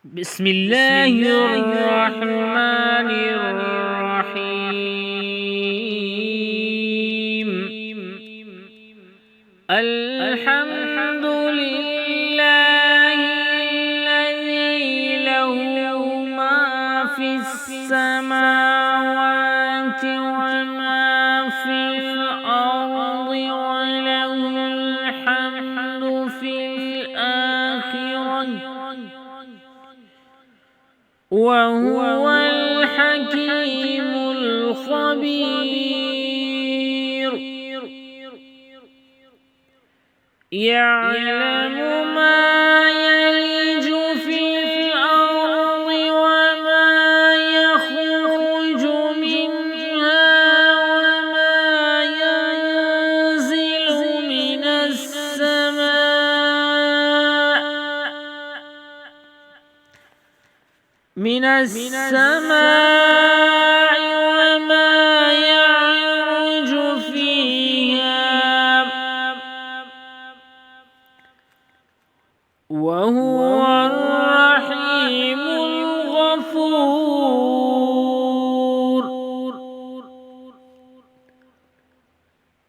بسم الله الرحمن الرحيم. الحمد لله الذي له ما في السماوات وما في الأرض وله الحمد في الآخرة وهو الحكيم الخبير. يعلم ما يلج في الأرض وما يخرج منها وما ينزل من السماء وما يعرج فيها، وهو الرحيم الغفور.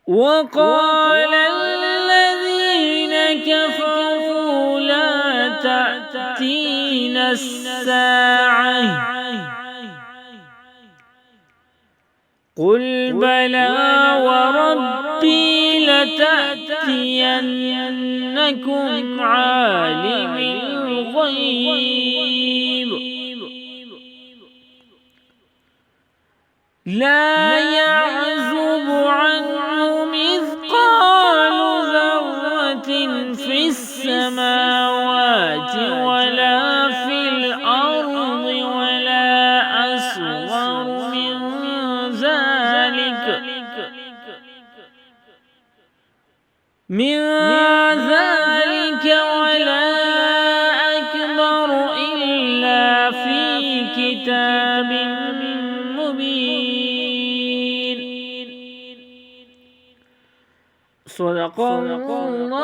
وقال الذين كفروا لا تأتينا الساعة قل بلى وربي لتأتينكم عالم الغيب لا يعزب عنه مثقال ذرة في السماوات ولا في الأرض ولا أصغر من ذلك ولا أكبر إلا في كتاب مبين. صدق الله